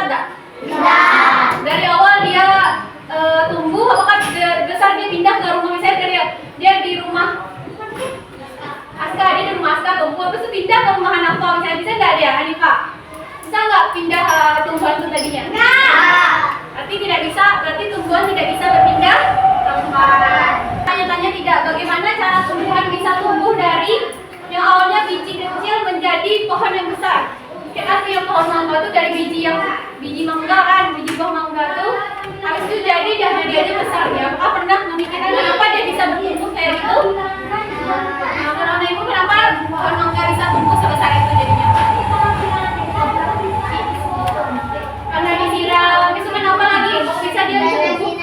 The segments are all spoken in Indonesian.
nggak? Tidak. Dari awal dia tumbuh, apakah besar dia pindah ke rumah, misalnya dia di rumah Aska, dia di rumah Aska tumbuh, habis itu pindah ke rumah Hanafa, misalnya bisa nggak dia, Hanifah? Bisa nggak pindah tumbuhan itu tadinya? Nggak. Berarti tidak bisa, berarti tumbuhan tidak bisa berpindah tempat. Tanya-tanya tidak, bagaimana cara tumbuhan bisa tumbuh dari yang awalnya biji kecil menjadi pohon yang besar? Kita punya pohon mangga itu dari biji mangga kan, biji buah mangga tuh habis itu jadi aja besar ya. Apakah pernah memikirkan kenapa dia bisa bertumbuh kayak gitu? Nah, menurut ibu kenapa pohon mangga bisa tumbuh sebesar itu jadinya? Karena disiram. Bisa kenapa lagi? Bisa dia tumbuh?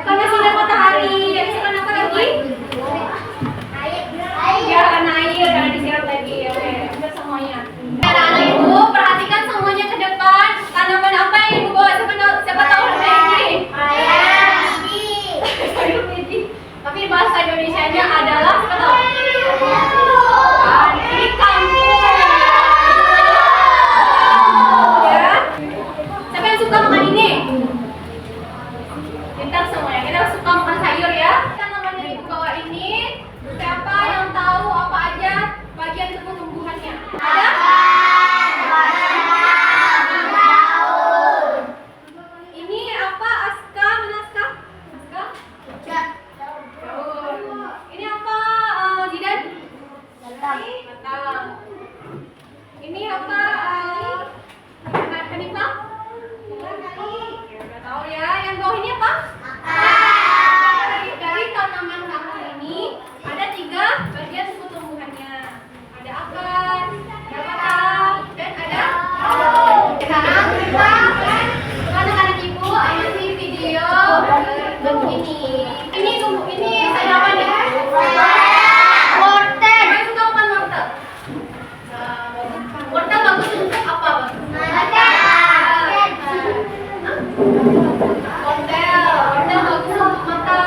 Karena sinar matahari. Dan bisa kenapa lagi? Ya karena air, karena disiram tadi. Oke, udah semuanya. Anak-anak ibu, perhatikan semuanya ke depan. Tanaman apa yang ibu bawa? Siapa tahu namanya ini? Sayur biji. Tapi bahasa Indonesianya adalah apa tahu? Ini kangkung. Ya. Siapa yang suka makan ini? Pintar semuanya. Kita suka makan sayur ya. Tanaman yang ibu bawa ini, siapa yang tahu apa aja bagian tubuh tumbuhannya? Ada? Ini apa? Aska? Mana Aska? Aska? Ini apa? Zidan? Batang. Ini apa? Hanifah? Nggak tahu ya. Yang bawah ini apa? Dari tanaman kangkung ini ada 3 bagian tubuh tumbuhannya. Ada akar, ada batang, dan ada sekarang anak-anak ibu amati video begini. Ini saya apa nih? Wortel. Saya suka makan wortel. Wortel bagus untuk apa, Bang? Wortel bagus untuk mata.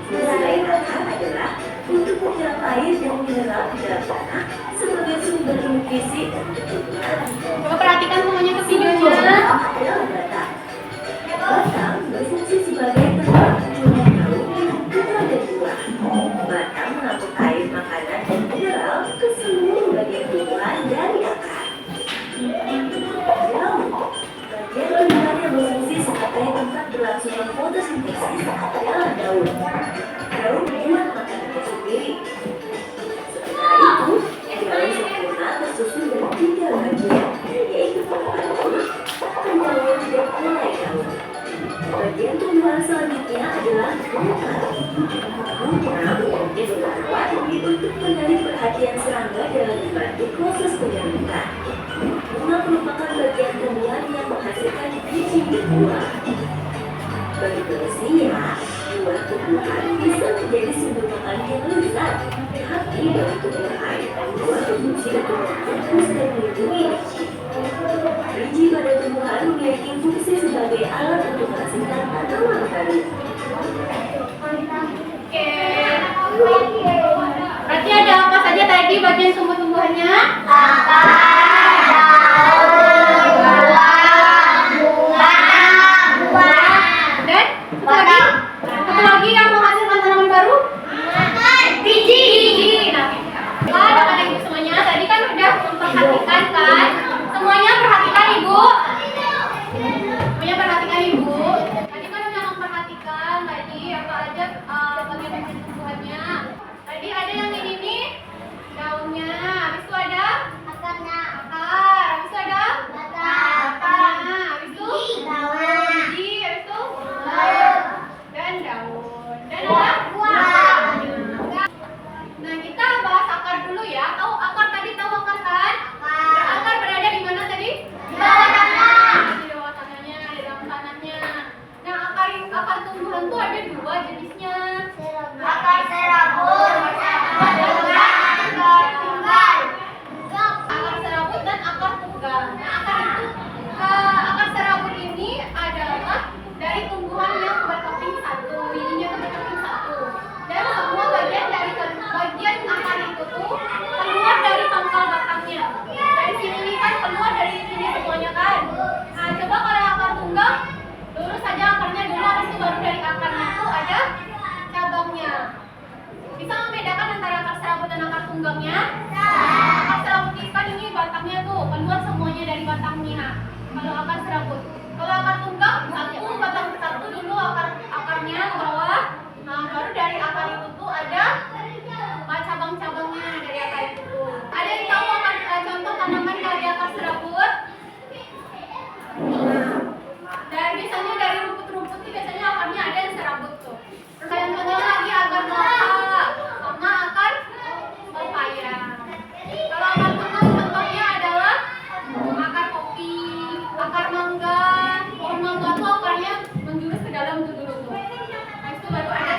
Selain akar adalah untuk menyerap air dan mineral di dalam tanah sebagai sumber nutrisi untuk tumbuhan. Coba perhatikan semuanya ke videonya. Adalah batang. Batang berfungsi sebagai tempat munculnya daun, bunga dan buah. Batang mengangkut air, makanan dan mineral ke seluruh bagian tumbuhan dari akar. Daun, bagian tumbuhan yang berfungsi sebagai tempat berlangsungnya fotosintesis adalah daun. Daun membuat makanannya sendiri. Sementara itu, daun sempurna tersusun dari 3 bagian, yaitu permukaan kulit, pendaun, dan helai daun. Bagian tumbuhan selanjutnya adalah bunga. Bunga umumnya dilakukan untuk menarik perhatian serangga dalam membantu proses penyerbukan. Bunga merupakan bagian tumbuhan yang menghasilkan biji berbuah. Bagi manusia, buah tumbuhan bisa menjadi sumber makanan yang lezat. Tapi bagi tumbuhan, buah berfungsi untuk membungkus dan melindungi biji. Biji pada tumbuhan memiliki fungsi sebagai alat untuk menghasilkan tanaman baru. Oke. Berarti ada apa saja tadi bagian tumbuh-tumbuhannya? Satu lagi yang menghasilkan tanaman baru? Biji. Nah, anak-anak ibu semuanya tadi kan udah memperhatikan kan? Semuanya perhatikan ibu. Semuanya perhatikan ibu. Tadi kan udah memperhatikan tadi apa aja bagian tumbuhannya. Tadi ada yang ini nih daunnya. Habis itu ada akarnya. dari batangnya. Kalau akar serabut. Kalau akar tunggang batang satu dulu akarnya ke bawah. Nah, baru dari akar itu tuh ada cabang-cabangnya dari akar itu. Ada yang tahu contoh tanaman dari akar serabut? Dan biasanya dari rumput-rumput itu biasanya akarnya ada yang serabut tuh. Terus yang kedua lagi akar kelapa sama akar pepaya. Kalau akar tunggang contohnya adalah akar kopi, akar mangga. Pohon mangga tuh akarnya menjurus ke dalam tuh dulu tuh. Nah itu baru ada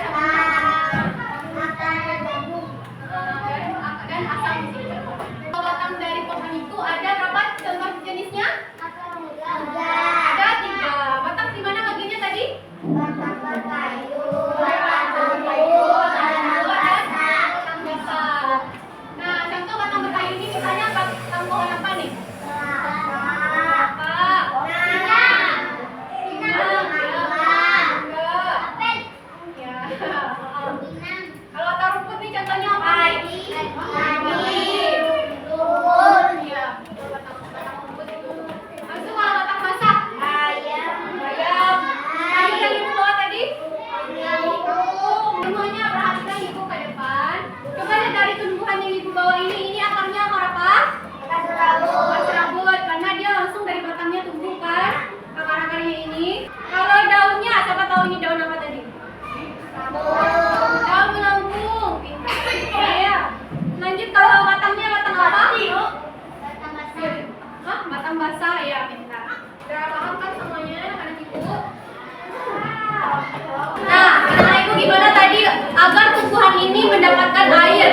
dan asam di situ. Kalau batang dari pohon itu ada berapa contoh jenisnya? Ada 3. Batang di mana bagiannya tadi? Batang kayu, batang besar. Nah, contoh batang berkayu ini misalnya batang pohon apa nih? Kalau akar rumput nih contohnya apa? Semuanya perhatikan ibu ke depan. Coba lihat dari tumbuhan yang ibu bawa ini akarnya akar apa? Akar serabut. Karena dia langsung dari batangnya tumbuh kan akar-akarnya ini. Kalau daunnya, siapa tahu ini daun apa tadi? Daun melengkung. Ya. Lanjut kalau batangnya batang apa? Batang basah ya, pintar. Udah paham kan semuanya anak ibu? Nah, anak ibu gimana tadi agar tumbuhan ini mendapatkan air?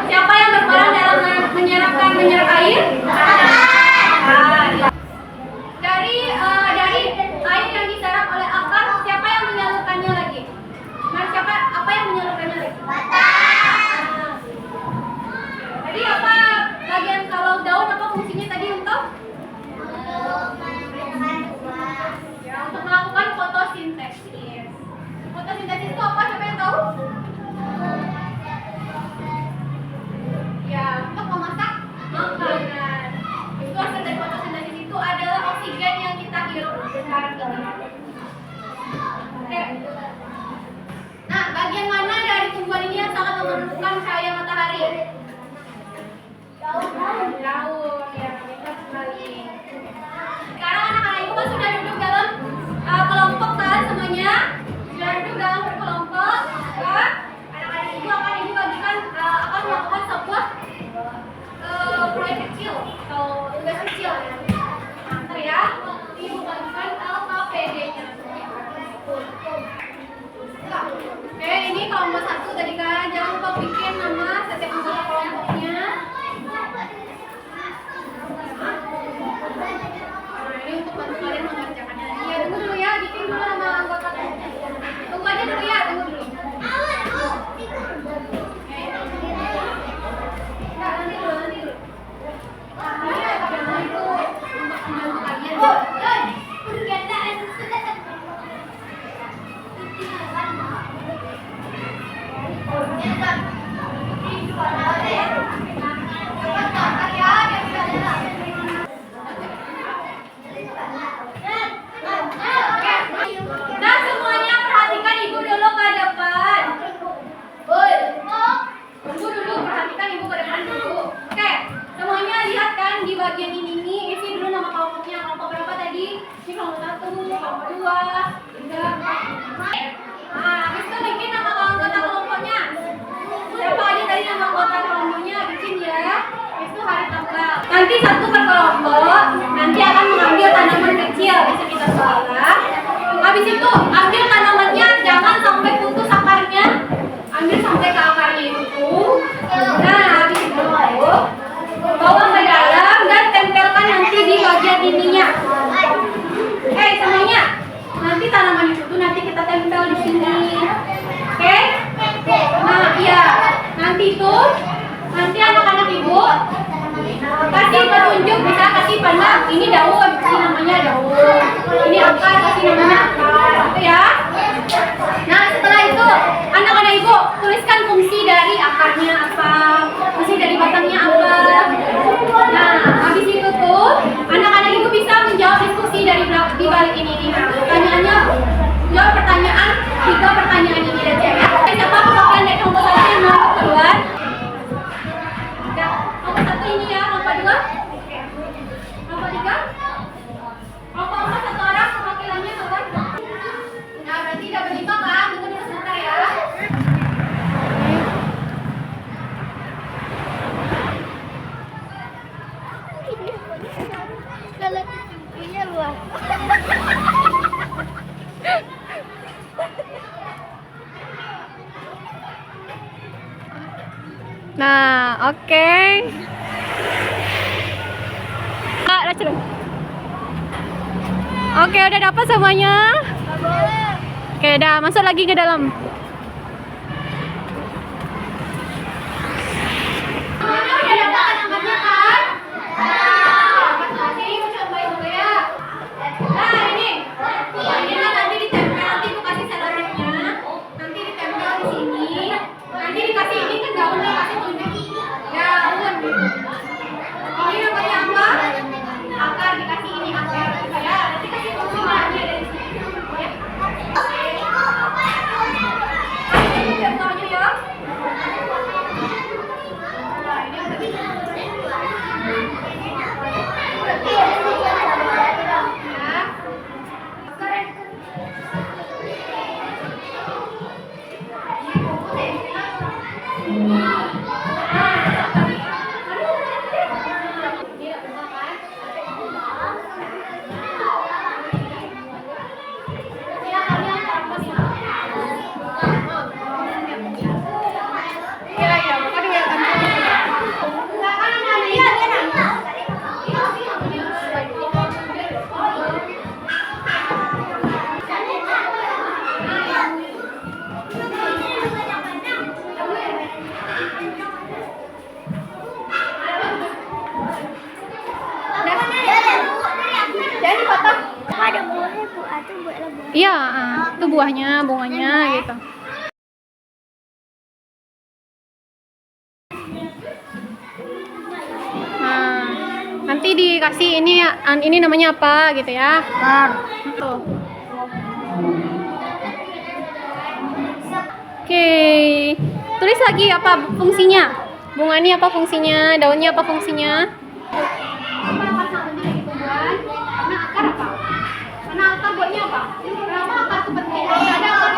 Siapa yang berperan dalam menyerap air? Dari air yang diserap oleh akar, siapa yang menyalurkannya lagi? Nah, apa yang menyalurkannya lagi? Jadi apa bagian kalau daun apa fungsinya tadi untuk? Ya, untuk melakukan fotosintesis. Fotosintesis itu apa? Siapa yang tahu? Ya, untuk memasak makanan. Itu hasil dari fotosintesis itu adalah oksigen yang kita hirup sekarang ini. Oke. Nah, bagian mana dari tumbuhan ini yang sangat memerlukan cahaya matahari? Daun, ya, benar sekali. Sekarang anak-anak ibu kan sudah duduk dalam kelompok kan semuanya? Sudah duduk dalam kelompok kan? Anak-anak ibu akan ibu bagikan akan melakukan sebuah proyek kecil atau tugas kecil. Nanti ya, ibu bagikan LKPD-nya. Oke, ini kelompok 1 tadi kan. Jangan lupa bikin nama setiap anggota kelompoknya. Ini untuk bantu kalian mengerjakannya. Ya, tunggu dulu ya, bikin dulu nama anggota. Tunggu aja dulu ya, tunggu dulu. Nanti dulu. Iya, jangan itu untuk membantu kalian. Nah, semuanya perhatikan ibu dulu ke depan. Tunggu dulu, perhatikan ibu ke depan dulu. Oke, semuanya lihat kan di bagian ini nih, isi dulu nama kelompoknya. Kelompok berapa tadi? Ini kelompok 1, kelompok 2, 3. Nah, habis itu bikin nama anggota kelompoknya. Siapa aja tadi nama anggota kelompoknya, bikin ya. Habis itu hari tanggal. Nanti 1 per kelompok, nanti akan mengambil tanaman kecil, bisa kita sekolah. Habis itu ambil tanamannya, jangan sampai putus akarnya. Ambil sampai ke akarnya itu. Nah, habis itu bawa ke dalam dan tempelkan nanti di bagian ininya. Semuanya. Nanti tanaman itu tuh nanti kita tempel di sini. Oke? Nah, iya. Nanti anak-anak ibu kasih petunjuk, bisa kasih panah. Ini daun, kasih namanya daun. Ini akar, kasih namanya akar. Gitu ya. Nah, setelah itu anak-anak ibu tuliskan fungsi dari akarnya apa, fungsi dari batangnya apa. Nah, habis itu tuh anak-anak kalau cucunya luas. Nah, oke. Udah curang. Oke, udah dapat semuanya. Nggak boleh. Oke, udah masuk lagi ke dalam. Udah dapat alamatnya kan? Masih cobain dulu ya. Nah, ini kan nanti ditempel, nanti aku kasih selotipnya. Nanti ditempel di sini. Nanti dikasih ini ke daun, dikasih tunjuk. Daun. Ini namanya apa? Akar, dikasih ini akar. Ya, nanti kasih fungsinya dari sini. Ya. Ini contohnya ya. Nah, ini udah. Jadi potong. Ada buahnya bu, atau buat labu. Iya, itu buahnya, bunganya gitu. Nah, nanti dikasih ini namanya apa gitu ya. Tuh. Oke. Tulis lagi apa fungsinya? Bunga ini apa fungsinya? Daunnya apa fungsinya? Karena akar apa? Karena akar buatnya apa? Kenapa akar itu penting? Kalau ada akar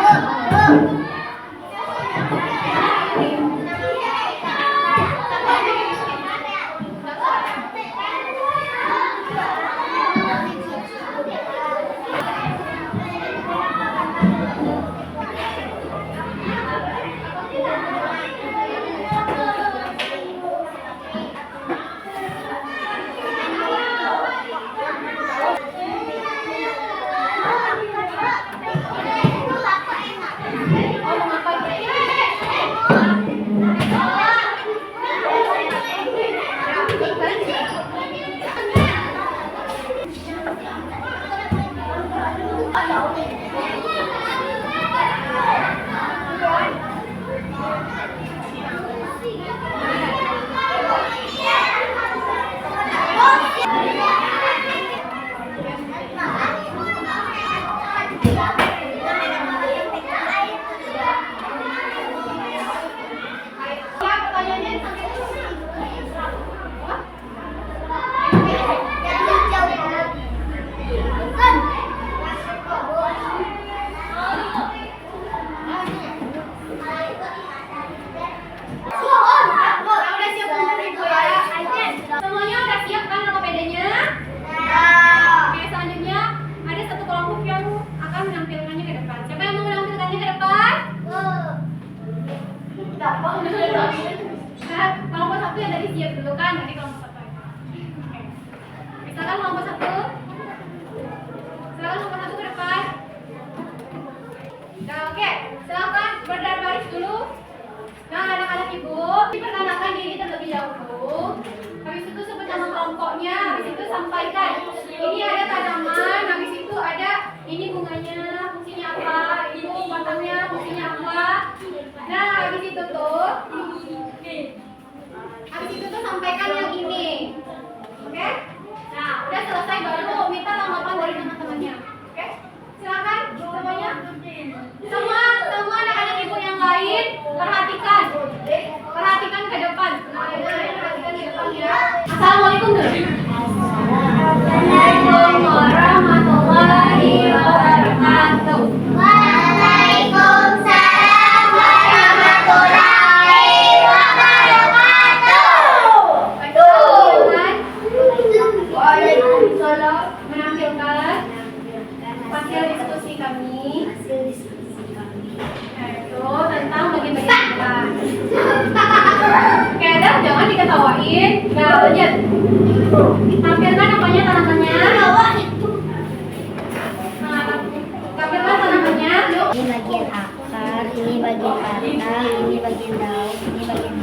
Semuanya udah siap kan Tokopedia-nya? Oke, selanjutnya ada satu kelompok yang akan menampilkannya ke depan. Siapa yang mau menampilkannya ke depan? Nah, kelompok satu yang tadi siap dulu kan? Nanti kelompok satu. Oke. Silakan kelompok satu. Silakan kelompok satu ke depan. Nah, oke. Silakan berbaris dulu. Nah, anak-anak ibu, diperkenalkan diri terlebih dahulu. Habis itu sebut nama kelompoknya, habis itu sampaikan. Ini ada tanaman, habis itu ada ini bunganya, fungsinya apa, itu batangnya, fungsinya apa. Nah, habis itu tuh sampaikan yang ini. Oke? Nah, udah selesai baru minta tanggapan dari teman-temannya. Oke? Silakan semuanya. Semua anak-anak ibu yang lain perhatikan ke depan. Perhatikan ke depan ya. Assalamualaikum dulu. Assalamualaikum warahmatullahi wabarakatuh. Waalaikumsalam warahmatullahi wabarakatuh. Betul kan? menampilkan hasil diskusi kami yaitu tentang bagian-bagian bulan. Oke, dah jangan diketawain. Nah, lanjut. Tampilkan apanya tanamannya. Nah, tampilkan tanamannya. Ini bagian akar, ini bagian batang, ini bagian daun, ini bagian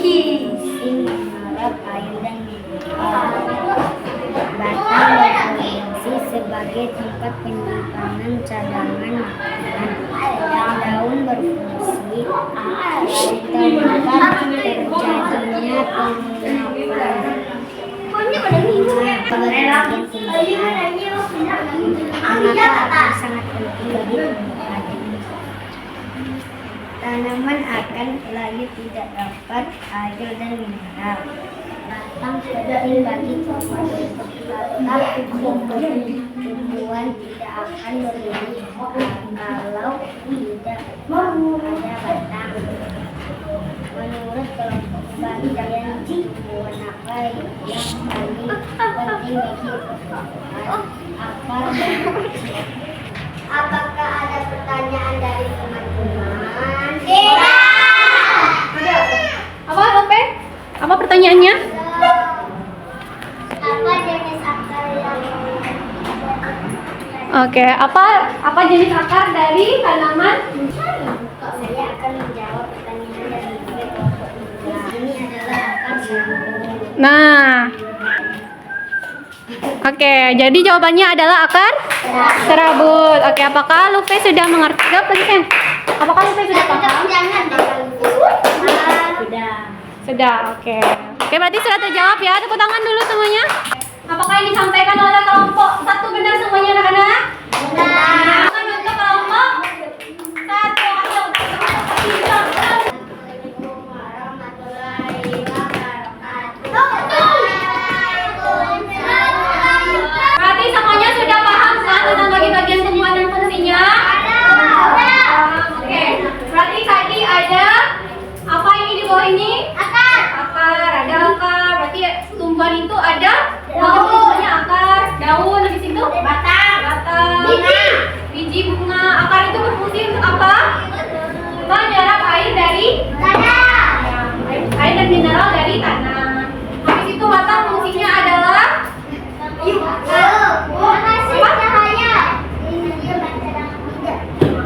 ini mengharap air dan batang berfungsi sebagai tempat penyimpanan cadangan makanan dan daun berfungsi tempat terjadinya pengunapan. Mengapa akan sangat penting bagi tumbuhan? Tanaman akan layu tidak dapat air dan mineral. Batang penting bagi tumbuhan tidak akan bertumbuh kalau tidak ada batang. Menurut kelompok bagian tumbuhan apa yang paling penting bagi perkembangan akar dan apakah ada pertanyaan dari teman-teman? Ada. Apa, Lope? Apa pertanyaannya? Apa jenis akar yang Oke, apa jenis akar dari tanaman? saya akan menjawab pertanyaan dari kelompok ini adalah akar serabut. Nah. Oke, jadi jawabannya adalah akar serabut. Oke, apakah Lupe sudah mengerti? Jawab lagi, Sen. Apakah Lupe sudah paham? Jangan Sudah, oke. Oke, berarti sudah terjawab ya. Tepuk tangan dulu semuanya. Apakah yang disampaikan oleh kelompok satu benar semuanya, anak-anak? Benar. Tangan untuk kelompok satu. Ayo. Berarti semuanya sudah paham kan tentang bagian-bagian tumbuhan dan fungsinya? Oke, berarti tadi ada apa ini di bawah ini? Akar, ada akar. Berarti tumbuhan itu ada tumbuhannya akar, daun, habis itu batang, biji bunga. Akar itu berfungsi untuk apa? Menyerap air dari tanah, air dan mineral dari tanah. Habis itu batang fungsinya adalah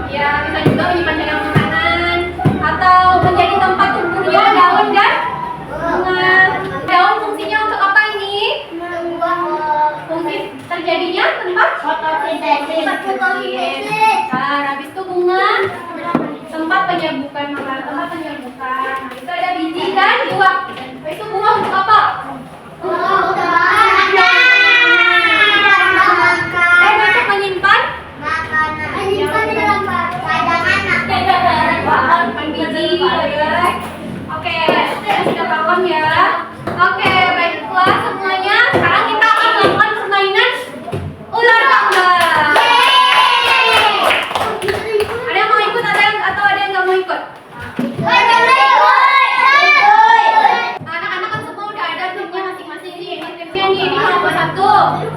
ya bisa juga menyimpan cadangan makanan atau menjadi tempat tumbuhnya daun dan bunga. Daun fungsinya untuk apa ini? Fungsi terjadinya tempat fotosintesis. Nah, habis itu bunga tempat penyerbukan makanan, tempat penyerbukan. Nah, itu ada biji dan buah. Habis itu bunga untuk apa? Untuk menyimpan biji. Oke, sudah paham ya. Oke, baiklah semuanya. Sekarang kita akan melakukan permainan ular tangga. Ada yang mau ikut atau ada yang nggak mau ikut? Anak-anak kan semua udah ada timnya masing-masing nih. Timnya nih, ini kelompok 1,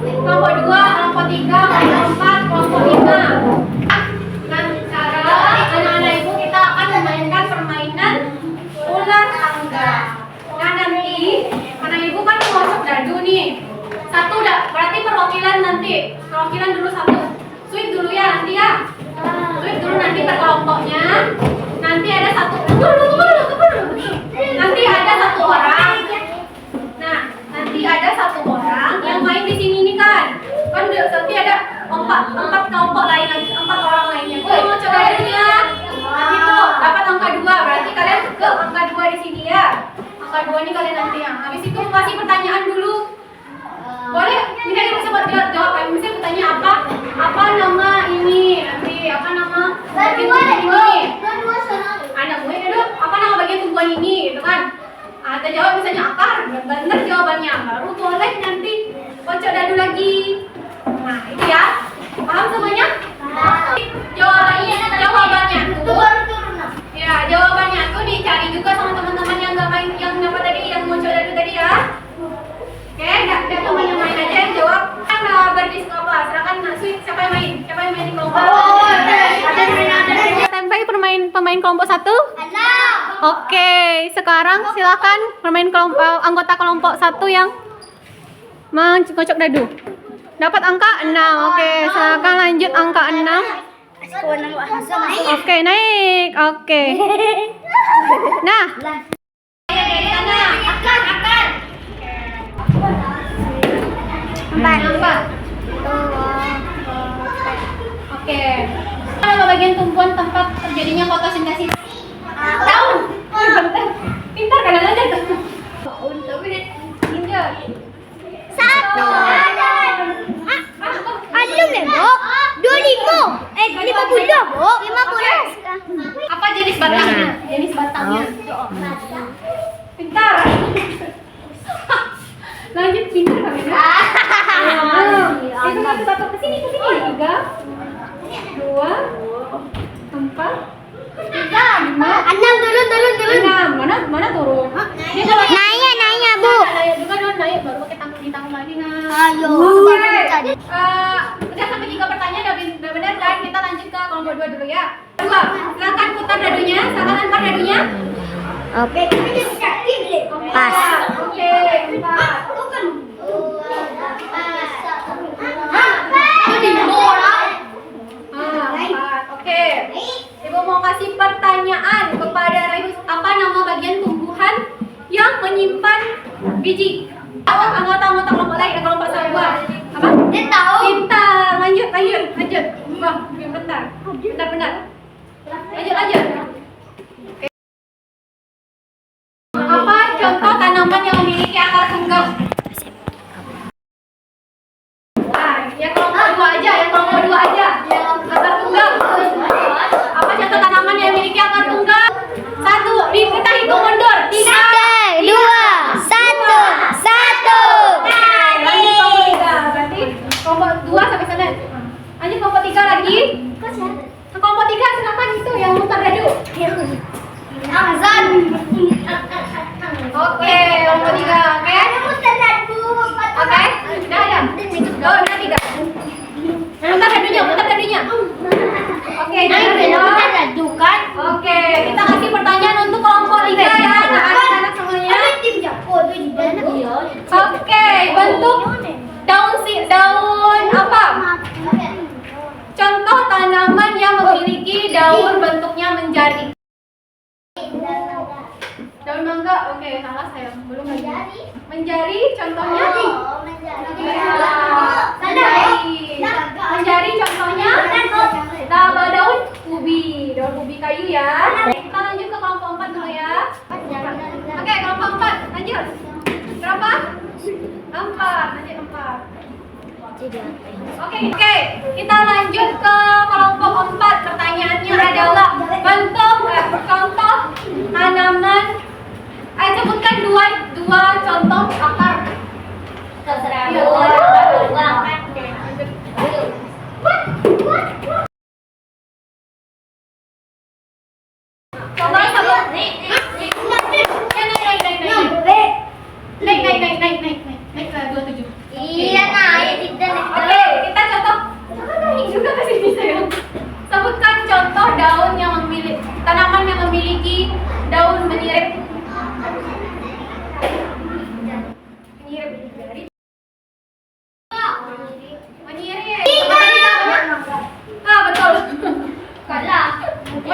kelompok 2, kelompok 3, kelompok 4, kelompok 5. Nah, sekarang anak-anak ibu kita akan memainkan permainan ular tangga. Nah, nanti anak ibu kan mau masuk dadu nih. Satu udah, berarti perwakilan nanti. Perwakilan dulu satu. Sweep dulu ya nanti ya. Sweep dulu nanti per kelompoknya. Nanti ada satu. Nanti ada satu orang. Nah, nanti ada satu orang yang main di sini nih kan. Kan nanti ada empat kelompok lain, 4 orang lainnya. Oh, mau coba ya? Nanti tuh dapat angka 2. Berarti kalian ke angka 2 di sini ya. Angka 2 ini kalian nanti yang. Habis itu kasih pertanyaan dulu. Boleh? Ini kan bisa buat jawab. Misalnya bertanya apa? Apa nama ini? Nanti apa nama bagian ini? Anak gue dulu. Apa nama bagian tumbuhan ini? Gitu kan? Ada jawab misalnya akar. Benar jawabannya. Baru boleh nanti kocok dadu lagi. Nah, itu ya. Paham semuanya? Jawabannya tuh. Ya, jawabannya tuh dicari juga sama teman-teman yang nggak main bermain kelompok 1? Oke, sekarang silakan bermain anggota kelompok 1 yang mengocok dadu. Dapat angka 6. Oke, silakan lanjut angka 6. Oke, naik. Oke. Nah. Empat. Oke. Nama bagian tumpuan tempat terjadinya fotosintesis. Tahun. Pintar kan aja tuh. Pintar. 1. Ada Bu. 25. 50 Bu. 50. Apa jenis batangnya? Jenis batangnya. Pintar. Lanjut pintar kan ya? Itu satu kesini. 3, 2, 4, 5, 6. Turun. Mana turun? Dia kalau Nanya Bu. juga naik baru pakai ditanggung lagi nah. Ayo. Udah sampai 3 pertanyaan udah benar kan? Kita lanjut ke kelompok 2 dulu ya. Silakan putar dadunya, silakan lempar dadunya. Oke. Pas. Oke, 4. Oke. Ibu mau kasih pertanyaan kepada Rayus. Apa nama bagian tumbuhan yang menyimpan biji? Anggota kelompok lain, kelompok 1. Apa? Dia tahu. Pintar. Lanjut. Wah, bentar. Benar. Lanjut. Oke. Apa contoh tanaman yang memiliki akar tunggal? Ya kelompok 2 aja. Akar tunggal. Apa contoh tanaman yang memiliki akar tunggal? 1. Kita hitung mundur. 3, 2, 1. Lanjut kelompok 3. Berarti kelompok 2 sampai sana. Lanjut kelompok 3 lagi. Kelompok 3 silakan itu yang mutar dadu. Azan. Oke, kelompok 3. Oke. Oke. Udah. Udah 3. Mutar dadunya. Oke, Oke, kita kasih pertanyaan untuk kelompok 3 ya, anak-anak semuanya. Oke, bentuk daun apa? Contoh tanaman yang memiliki daun bentuknya menjadi. Daun mangga, oke, salah saya, belum lagi. Menjari, contohnya. Menjari, contohnya. Daun ubi kayu ya. Kita lanjut ke kelompok 4 dulu ya. Oke, kelompok 4, lanjut. Berapa? 4, lanjut 4. Oke, kita lanjut ke kelompok 4. Pertanyaannya adalah bentuk contoh tanaman. Sebutkan dua contoh akar. Terserah. Naik ke 27. Iya, naik tidak. Oke, kita contoh. Naik juga ke sini sayang. Sebutkan contoh daun yang memiliki tanaman yang memiliki daun menyirip. Menyirip. Betul. Kalah. Betul.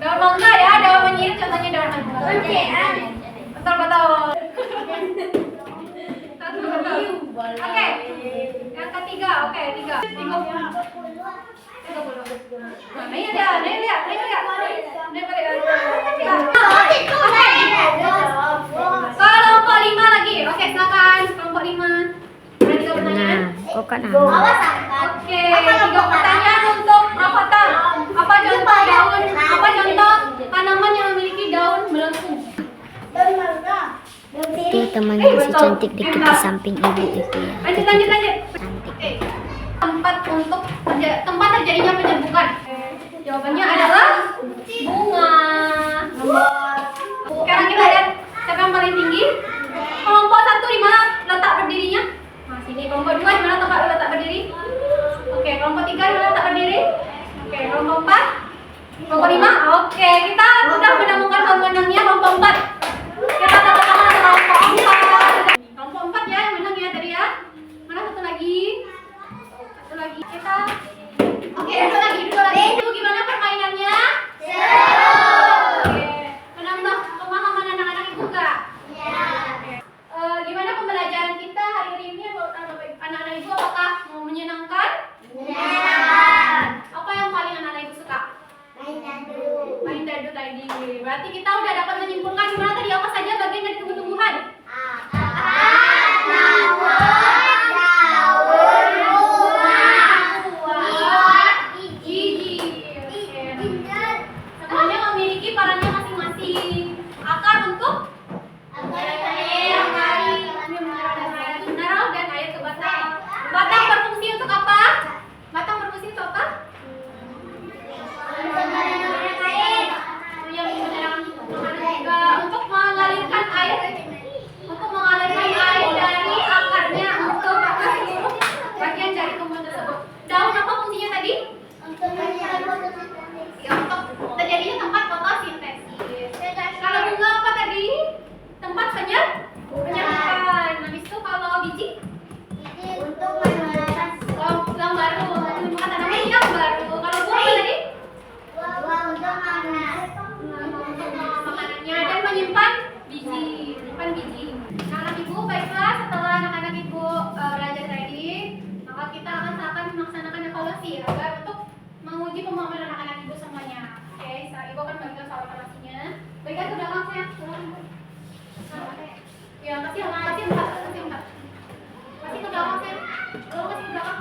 Daun mangga ya, daun menyirip contohnya daun mangga. Betul. Oke. Yang ketiga, oke, 3. 30. Nah, ini dia, lihat. Kelompok 5 lagi. Oke, silakan. Kelompok 5. Ada 3 pertanyaan. Oke. 3 pertanyaan untuk Rafathar. Apa contoh daun? Apa contoh tanaman yang memiliki daun melengkung? Itu temannya si cantik dikit di samping ibu itu ya. Lanjut. Cantik. Tempat terjadinya penyerbukan. Jawabannya adalah bunga. Sekarang kita lihat siapa yang paling tinggi. Kelompok 1 di mana letak berdirinya? Nah, sini. Kelompok 2 di mana tempat letak berdiri? Oke, kelompok 3 di mana letak berdiri? Oke, kelompok 4 Berarti kita udah dapat menyimpulkan gimana tadi apa saja bagian dari tumbuh-tumbuhan? Semuanya memiliki perannya masing-masing. Akar untuk mineral dan air ke batang. Batang berfungsi untuk apa? Batang berfungsi untuk apa? Untuk mengalirkan air, dari akarnya untuk ke seluruh bagian dari tumbuhan tersebut. Daun apa fungsinya tadi? Ya, untuk terjadinya tempat fotosintesis. Kalau bunga apa tadi? Tempat penyerapan. Habis itu kalau biji? Yang baru. Bukan tanaman yang baru. Kalau buah apa tadi? Makanannya dan menyimpan biji. Nah, anak ibu, baiklah setelah anak-anak ibu belajar tadi, maka kita akan melaksanakan evaluasi ya, agar untuk menguji pemahaman anak-anak ibu semuanya. Oke, ibu akan bagikan soal evaluasinya. Baiklah ke belakang saya. Ya, kasih 4. Kasih ke belakang saya. Kasih ke belakang.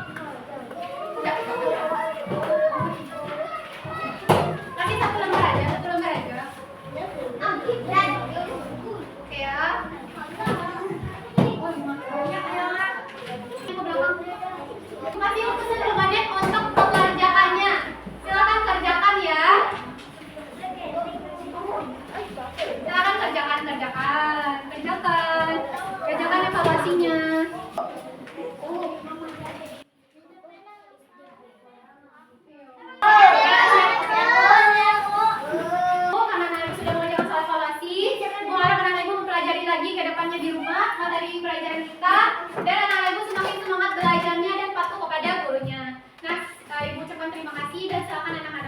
Udah. Kasih satu lembar aja. Oke ya. Masih untuk seluruh badan untuk mengerjakannya. Silakan kerjakan ya. Silakan kerjakan evaluasinya. Sudah mengerjakan soal evaluasi, ibu harap anak ibu mempelajari lagi ke depannya di rumah materi pelajaran kita, dan anak ibu semakin semangat belajarnya dan patuh kepada gurunya. Nah, ibu ucapkan terima kasih dan silakan anak-anak